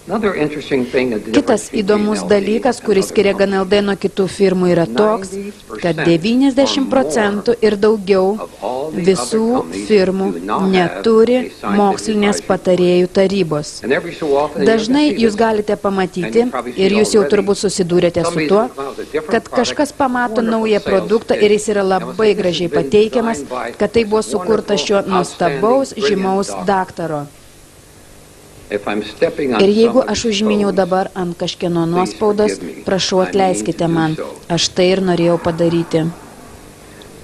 Kitas įdomus dalykas, kuris skiria GNLD nuo kitų firmų, yra toks, kad 90% ir daugiau visų firmų neturi mokslinės patarėjų tarybos. Dažnai jūs galite pamatyti, ir jūs jau turbūt susidūrėte su tuo, kad kažkas pamato naują produktą ir jis yra labai gražiai pateikiamas, kad tai buvo sukurta šio nuostabaus žymaus daktaro. Ir jeigu aš užminiau dabar ant kažkieno nuospaudos, prašau atleiskite man, aš tai ir norėjau padaryti.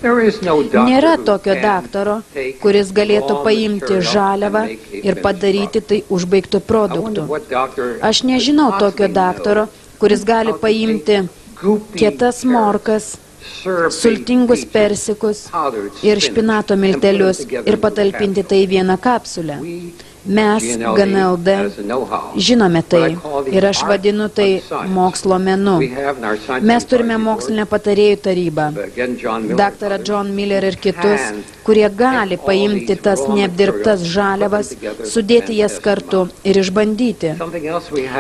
Nėra tokio daktaro, kuris galėtų paimti žaliavą ir padaryti tai užbaigtų produktų. Aš nežinau tokio daktaro, kuris gali paimti kietas morkas, sultingus persikus ir špinato miltelius ir patalpinti tai į vieną kapsulę. Mes, GNLD, žinome tai ir aš vadinu tai mokslo menu. Mes turime mokslinę patarėjų tarybą, daktarą John Miller ir kitus, kurie gali paimti tas neapdirbtas žaliavas, sudėti jas kartu ir išbandyti.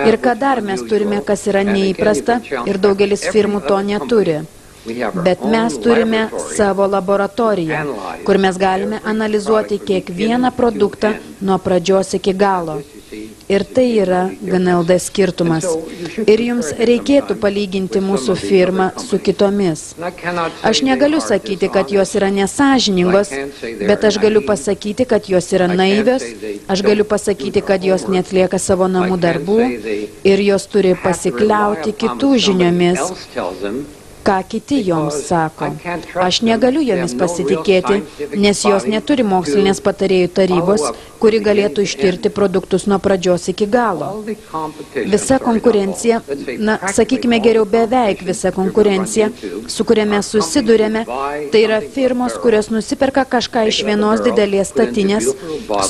Ir ką dar mes turime, kas yra neįprasta ir daugelis firmų to neturi. Bet mes turime savo laboratoriją, kur mes galime analizuoti kiekvieną produktą nuo pradžios iki galo. Ir tai yra GNLD skirtumas. Ir jums reikėtų palyginti mūsų firmą su kitomis. Aš negaliu sakyti, kad jos yra nesąžiningos, bet aš galiu pasakyti, kad jos yra naivios, aš galiu pasakyti, kad jos neatlieka savo namų darbų ir jos turi pasikliauti kitų žiniomis, ką kiti joms sako. Aš negaliu jomis pasitikėti, nes jos neturi mokslinės patarėjų tarybos, kuri galėtų ištirti produktus nuo pradžios iki galo. Visa konkurencija, sakykime geriau beveik visa konkurencija, su kuria mes susidurėme, tai yra firmos, kurios nusiperka kažką iš vienos didelės statinės,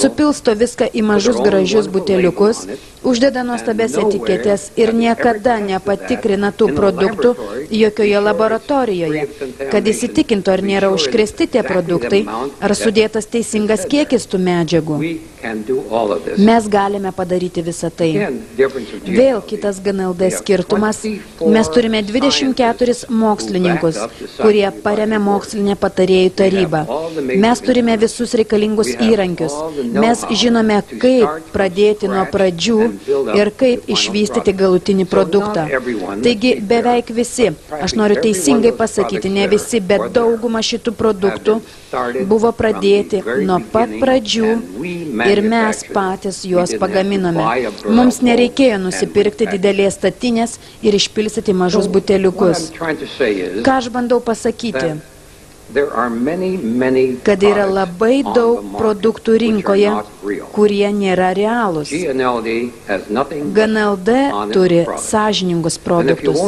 supilsto viską į mažus gražius buteliukus, uždeda nuostabės etiketės ir niekada nepatikrina tų produktų jokioje laboratorijoje, kad įsitikintų, ar nėra užkrėsti tie produktai, ar sudėtas teisingas kiekis tų medžiagų. Mes galime padaryti visą tai. Vėl kitas GNLD skirtumas. Mes turime 24 mokslininkus, kurie paremia mokslinę patarėjų tarybą. Mes turime visus reikalingus įrankius. Mes žinome, kaip pradėti nuo pradžių ir kaip išvystyti galutinį produktą. Taigi beveik visi, aš noriu teisingai pasakyti, ne visi, bet dauguma šitų produktų buvo pradėti nuo pat pradžių ir mes patys juos pagaminome. Mums nereikėjo nusipirkti didelės statinės ir išpilstyti mažus buteliukus. Ką aš bandau pasakyti? Kad yra labai daug produktų rinkoje, kurie nėra realūs. GNLD turi sąžiningus produktus.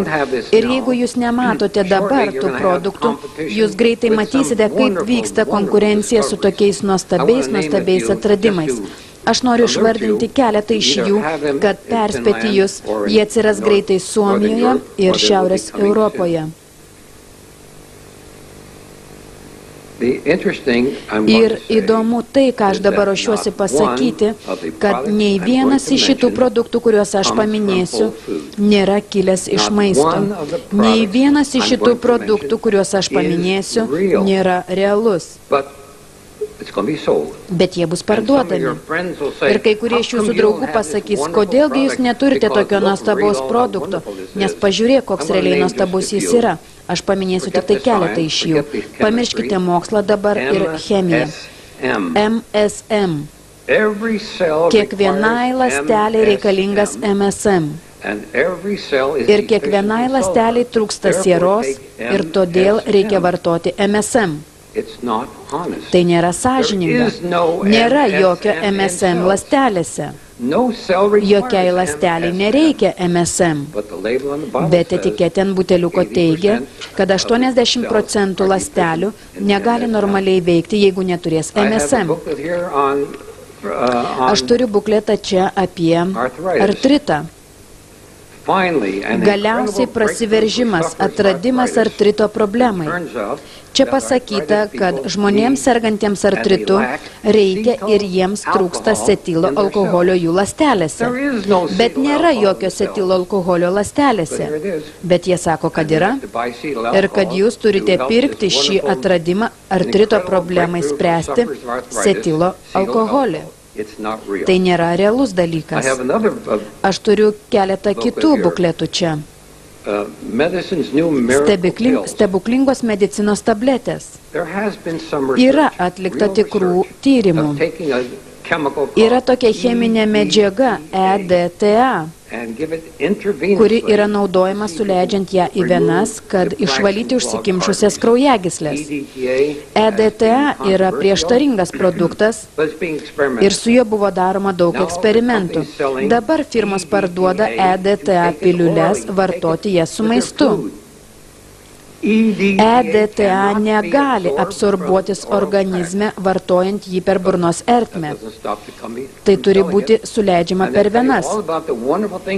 Ir jeigu jūs nematote dabar tų produktų, jūs greitai matysite, kaip vyksta konkurencija su tokiais nuostabiais atradimais. Aš noriu išvardinti keletą iš jų, kad perspėti jūs, jie atsiras greitai Suomijoje ir Šiaurės Europoje. Ir įdomu tai, ką aš dabar ruošiuosi pasakyti, kad nei vienas iš šitų produktų, kuriuos aš paminėsiu, nėra kilęs iš maisto. Nei vienas iš šitų produktų, kuriuos aš paminėsiu, nėra realus. Bet jie bus parduodami. Ir kai kurie iš jūsų draugų pasakys, kodėlgi jūs neturite tokio nuostabaus produkto, nes pažiūrėk, koks realiai nuostabus jis yra. Aš paminėsiu tik tai keletą iš jų. Pamirškite mokslą dabar ir chemiją. MSM. Kiekvienai ląsteliai reikalingas MSM. Ir kiekvienai ląsteliai trūksta sieros ir todėl reikia vartoti MSM. Tai nėra sąžininga. Nėra jokio MSM ląstelėse. Jokiai ląsteliai nereikia MSM. Bet etiketė ant buteliuko teigia, kad 80% ląstelių negali normaliai veikti, jeigu neturės MSM. Aš turiu bukletą čia apie artritą. Galiausiai prasiveržimas, atradimas artrito problemai. Čia pasakyta, kad žmonėms sergantiems artritu reikia ir jiems trūksta acetilo alkoholio jų ląstelėse. Bet nėra jokio acetilo alkoholio ląstelėse. Bet jie sako, kad yra ir kad jūs turite pirkti šį atradimą artrito problemai spręsti acetilo alkoholį. Tai nėra realus dalykas. Aš turiu keletą kitų bukletų čia. Stebuklingos medicinos tabletės. Yra atlikta tikrų tyrimų. Yra tokia cheminė medžiaga EDTA, kuri yra naudojama suleidžiant ją į venas, kad išvalyti užsikimšusias kraujagyslės. EDTA yra prieštaringas produktas ir su juo buvo daroma daug eksperimentų. Dabar firmos parduoda EDTA piliules, vartoti jas su maistu. EDTA negali absorbuotis organizme, vartojant jį per burnos ertmę. Tai turi būti suleidžiama per venas.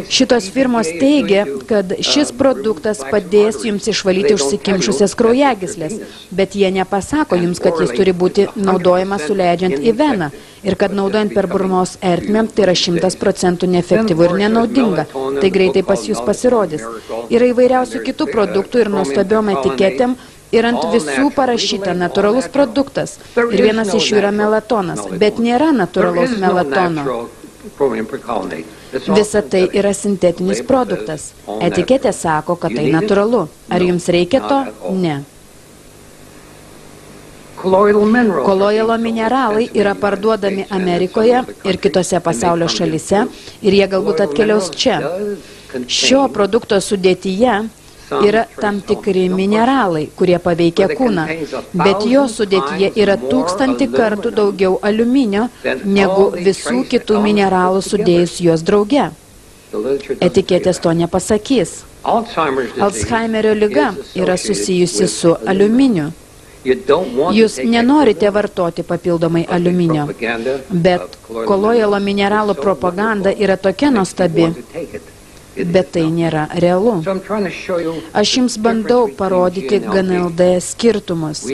Šitos firmos teigia, kad šis produktas padės jums išvalyti užsikimšusias kraujagyslės, bet jie nepasako jums, kad jis turi būti naudojamas suleidžiant į veną ir kad naudojant per burnos ertmę tai yra 100% neefektyvu ir nenaudinga. Tai greitai pas jūs pasirodys. Yra įvairiausių kitų produktų ir nuostabiom etiketėm ir ant visų parašyta natūralus produktas. Ir vienas iš jų yra melatonas, bet nėra natūralaus melatono. Visa tai yra sintetinis produktas. Etiketė sako, kad tai natūralu. Ar jums reikia to? Ne. Koloilo mineralai yra parduodami Amerikoje ir kitose pasaulio šalyse ir jie galbūt atkeliaus čia. Šio produkto sudėtyje yra tam tikri mineralai, kurie paveikia kūną, bet jo sudėtyje yra 1000 kartų daugiau aliuminio negu visų kitų mineralų sudėjus juos drauge. Etiketės to nepasakys. Alzheimerio liga yra susijusi su aliuminiu. Jūs nenorite vartoti papildomai aliuminio, bet koloilo mineralų propaganda yra tokia nuostabi, bet tai nėra realu. Aš jums bandau parodyti GNLD skirtumus.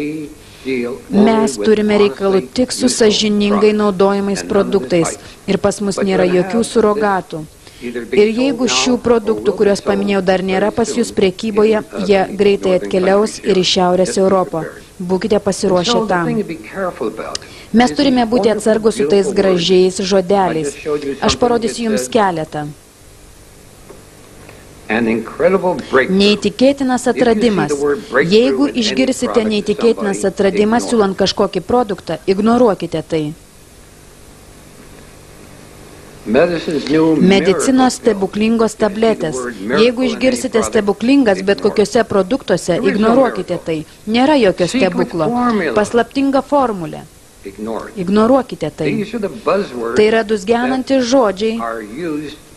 Mes turime reikalų tik su sąžiningai naudojamais produktais ir pas mus nėra jokių surogatų. Ir jeigu šių produktų, kuriuos paminėjau, dar nėra pas jūs prekyboje, jie greitai atkeliaus ir į Šiaurės Europą. Būkite pasiruošę tam. Mes turime būti atsargus su tais gražiais žodeliais. Aš parodysiu jums keletą. Neįtikėtinas atradimas. Jeigu išgirsite neįtikėtinas atradimas siūlant kažkokį produktą, ignoruokite tai. Medicinos stebuklingos tabletės. Jeigu išgirsite stebuklingas bet kokiuose produktuose, ignoruokite tai. Nėra jokio stebuklo. Paslaptinga formulė. Ignoruokite tai. Tai yra dusgenantys žodžiai,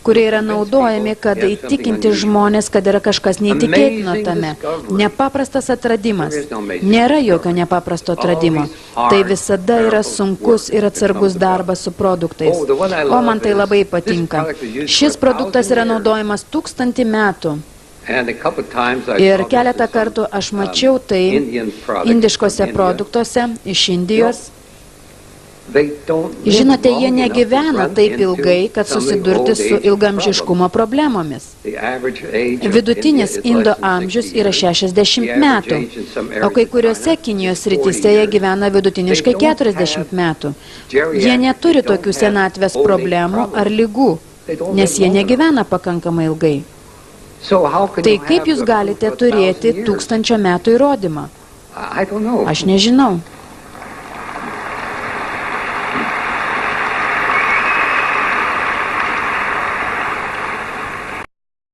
kurie yra naudojami, kad įtikinti žmonės, kad yra kažkas neįtikėtino tame. Nepaprastas atradimas. Nėra jokio nepaprasto atradimo. Tai visada yra sunkus ir atsargus darbas su produktais. O man tai labai patinka. Šis produktas yra naudojamas 1000 metų. Ir keletą kartų aš mačiau tai indiškose produktuose iš Indijos. Žinote, jie negyvena taip ilgai, kad susidurti su ilgamžiškumo problemomis. Vidutinis indo amžius yra 60 metų, o kai kuriuose Kinijos srityse jie gyvena vidutiniškai 40 metų. Jie neturi tokių senatvės problemų ar ligų, nes jie negyvena pakankamai ilgai. Tai kaip jūs galite turėti 1000 metų įrodymą? Aš nežinau.